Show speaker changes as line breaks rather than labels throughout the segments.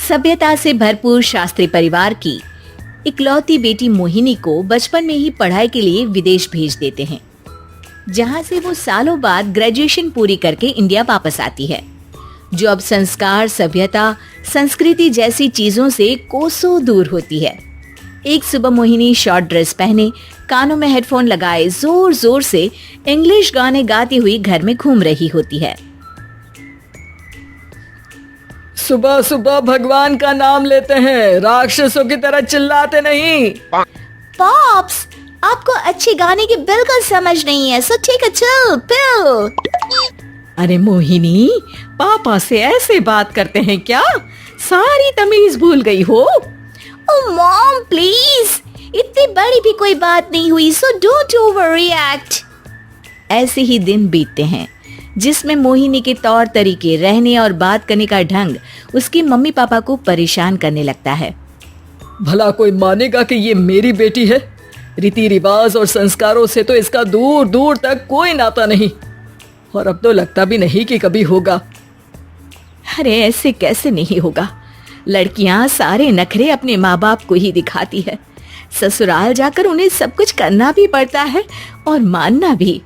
सभ्यता से भरपूर शास्त्री परिवार की इकलौती बेटी मोहिनी को बचपन में ही पढ़ाई के लिए विदेश भेज देते हैं, जहां से वो सालों बाद ग्रेजुएशन पूरी करके इंडिया वापस आती है, जो अब संस्कार, सभ्यता, संस्कृति जैसी चीजों से कोसों दूर होती है। एक सुबह मोहिनी शॉर्ट ड्रेस पहने, कानों में हेडफोन लगाए जोर जोर से इंग्लिश गाने गाती हुई घर में घूम रही होती है।
सुबह सुबह भगवान का नाम लेते हैं, राक्षसों की तरह चिल्लाते नहीं।
पॉप्स, आपको अच्छे गाने की बिल्कुल समझ नहीं है, सो ठीक है, चिल पिल।
अरे मोहिनी, पापा से ऐसे बात करते हैं क्या? सारी तमीज भूल गई हो?
ओह मॉम प्लीज, इतनी बड़ी भी कोई बात नहीं हुई, सो डोंट ओवररिएक्ट। ऐसे ही दिन बीतते हैं जिसमें मोहिनी के तौर तरीके, रहने और बात करने का ढंग उसके मम्मी पापा को परेशान करने लगता है।
भला कोई मानेगा कि ये मेरी बेटी है? रीति रिवाज और संस्कारों से तो इसका दूर दूर तक कोई नाता नहीं, और अब तो लगता भी नहीं कि कभी होगा।
अरे ऐसे कैसे नहीं होगा? लड़कियां सारे नखरे अपने माँ बाप को ही दिखाती है। ससुराल जाकर उन्हें सब कुछ करना भी पड़ता है और मानना भी।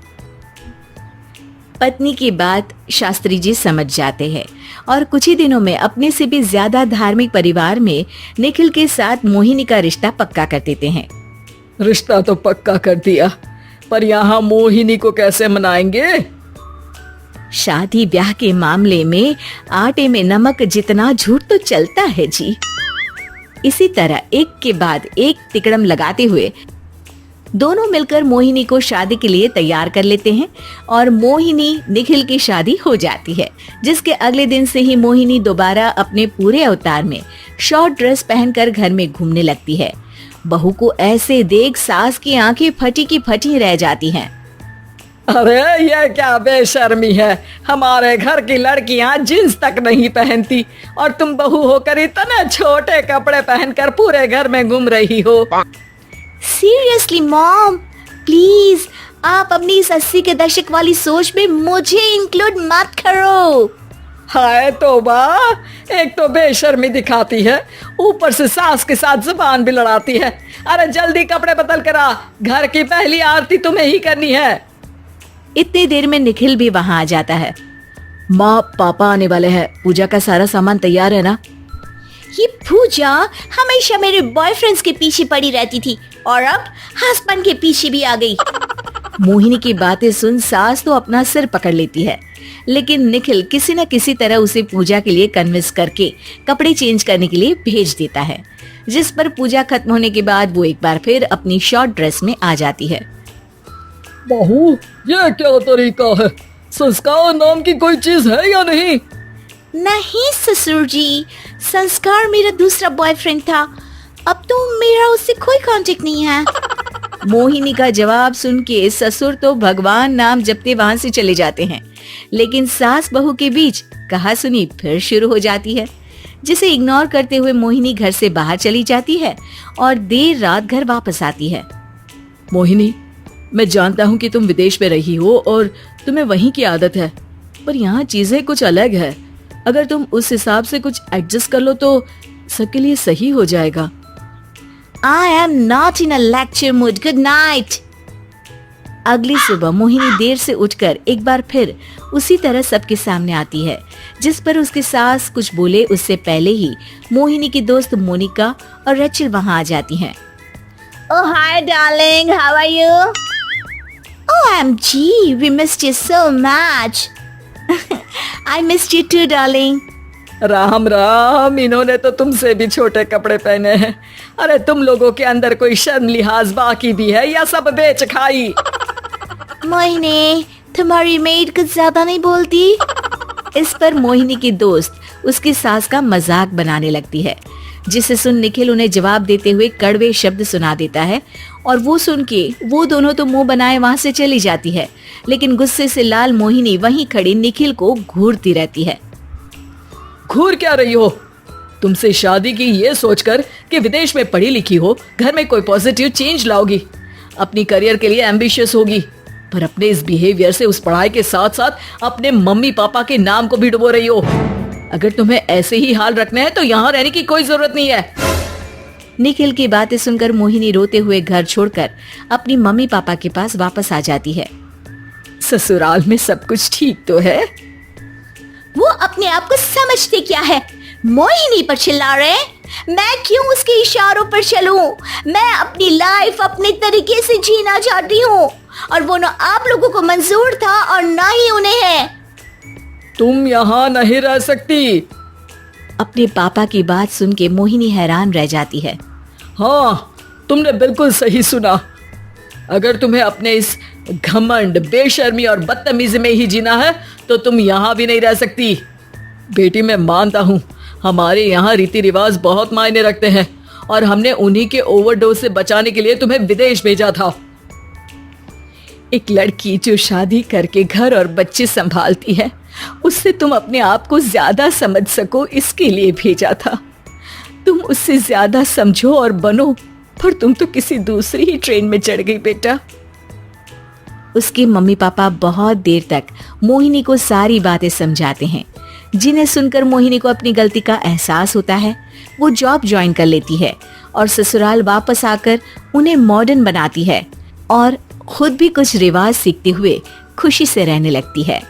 पत्नी की बात शास्त्री जी समझ जाते हैं और कुछ ही दिनों में अपने से भी ज्यादा धार्मिक परिवार में निखिल के साथ मोहिनी का रिश्ता पक्का कर देते हैं।
रिश्ता तो पक्का कर दिया, पर यहाँ मोहिनी को कैसे मनाएंगे?
शादी ब्याह के मामले में आटे में नमक जितना झूठ तो चलता है जी। इसी तरह एक के बाद एक तिकड़म लगाते हुए दोनों मिलकर मोहिनी को शादी के लिए तैयार कर लेते हैं और मोहिनी निखिल की शादी हो जाती है, जिसके अगले दिन से ही मोहिनी दोबारा अपने पूरे अवतार में शॉर्ट ड्रेस पहनकर घर में घूमने लगती है। बहू को ऐसे देख सास की आंखें फटी की फटी रह जाती हैं।
अरे ये क्या बेशर्मी है, हमारे घर की लड़कियां जींस तक नहीं पहनती और तुम बहू होकर इतने छोटे कपड़े पहनकर पूरे घर में घूम रही हो।
सीरियसली मॉम, प्लीज आप अपनी इस 80 के दशक वाली सोच में मुझे इंक्लूड मत करो।
हाय तौबा, एक तो बेशर्मी दिखाती है, ऊपर से सास के साथ जुबान भी लड़ाती है। अरे जल्दी कपड़े बदल कर आ, घर की पहली आरती तुम्हें ही करनी है।
इतनी देर में निखिल भी वहां आ जाता है।
माँ पापा आने वाले हैं, पूजा का सारा सामान तैयार है ना?
ये पूजा हमेशा मेरे बॉयफ्रेंड्स के पीछे पड़ी रहती थी और अब हस्बैंड के पीछे भी आ गई। मोहिनी की बातें सुन सास तो अपना सिर पकड़ लेती है, लेकिन निखिल किसी न किसी तरह उसे पूजा के लिए कन्विंस करके कपड़े चेंज करने के लिए भेज देता है, जिस पर पूजा खत्म होने के बाद वो एक बार फिर अपनी शॉर्ट ड्रेस में आ जाती है।
बहू, ये क्या तरीका है? संस्कार नाम की कोई चीज है या नहीं?
नहीं ससुर जी, संस्कार मेरा दूसरा बॉयफ्रेंड था, अब तो मेरा उससे कोई कांटेक्ट नहीं है। मोहिनी का जवाब सुन के ससुर तो भगवान नाम जपते वहां से चले जाते हैं, लेकिन सास बहू के बीच कहासुनी फिर शुरू हो जाती है, जिसे इग्नोर करते हुए मोहिनी घर से बाहर चली जाती है और देर रात घर वापस आती है।
मोहिनी, मैं जानता हूँ कि तुम विदेश में रही हो और तुम्हें वहीं की आदत है, पर यहाँ चीजें कुछ अलग है। अगर तुम उस हिसाब से कुछ एडजस्ट कर लो तो सबके लिए सही हो जाएगा।
I am not in a lecture mood. Good night. अगली सुबह मोहिनी देर से उठकर एक बार फिर उसी तरह सबके सामने आती है, जिस पर उसके सास कुछ बोले उससे पहले ही मोहिनी की दोस्त मोनिका और रेचल वहां आ जाती हैं। Oh hi darling, how are you? Oh OMG, we missed you so much. I missed you too darling.
Ram Ram, इन्होंने तो तुमसे भी छोटे कपड़े पहने हैं। अरे तुम लोगों के अंदर कोई शर्म लिहाज बाकी भी है या सब बेच खाई?
मोहिनी, तुम्हारी मेड कुछ ज्यादा नहीं बोलती? इस पर मोहिनी की दोस्त उसकी सास का मजाक बनाने लगती है, जिसे सुन निखिल उन्हें जवाब देते हुए कड़वे शब्द सुना देता है और वो सुन के वो दोनों तो मुंह बनाए वहां से चली जाती है, लेकिन गुस्से से लाल मोहिनी वहीं खड़ी निखिल को घूरती रहती है।
घूर क्या रही हो? तुमसे शादी की ये सोचकर कि विदेश में पढ़ी लिखी हो, घर में कोई पॉजिटिव चेंज लाओगी, अपनी करियर के लिए एम्बिशियस होगी, पर अपने इस बिहेवियर से उस पढ़ाई के साथ साथ अपने मम्मी पापा के नाम को भी डुबो रही हो। अगर तुम्हें ऐसे ही हाल रखना है तो यहाँ रहने की कोई जरूरत नहीं है।
निखिल की बातें सुनकर मोहिनी रोते हुए घर छोड़कर अपनी मम्मी पापा के पास वापस आ जाती है।
ससुराल में सब कुछ ठीक तो है?
वो अपने आप को समझते क्या है? मोहिनी पर चिल्ला रहे हैं? मैं क्यों उसके इशारों पर चलूं? मैं अपनी लाइफ अपने तरीके से जीना चाहती हूँ और वो ना आप लोगों को मंजूर था और ना ही उन्हें है।
तुम यहाँ नहीं रह सकती।
अपने पापा की बात सुन के मोहिनी हैरान रह जाती है।
हाँ, तुमने बिल्कुल सही सुना। अगर तुम्हें अपने इस घमंड, बेशर्मी और बदतमीजी में ही जीना है तो तुम यहाँ भी नहीं रह सकती। बेटी, मैं मानता हूँ हमारे यहाँ रीति रिवाज बहुत मायने रखते हैं और हमने उन्हीं के ओवरडोज से बचाने के लिए तुम्हें विदेश भेजा था।
एक लड़की जो शादी करके घर और बच्चे संभालती है, उससे तुम अपने आप को ज्यादा समझ सको इसके लिए भेजा था। तुम उससे ज्यादा समझो और बनो, पर तुम तो किसी दूसरी ही ट्रेन में चढ़ गई बेटा। उसके मम्मी पापा बहुत देर तक मोहिनी को सारी बातें समझाते हैं, जिन्हें सुनकर मोहिनी को अपनी गलती का एहसास होता है। वो जॉब ज्वाइन कर लेती है और ससुराल वापस आकर उन्हें मॉडर्न बनाती है और खुद भी कुछ रिवाज सीखते हुए खुशी से रहने लगती है।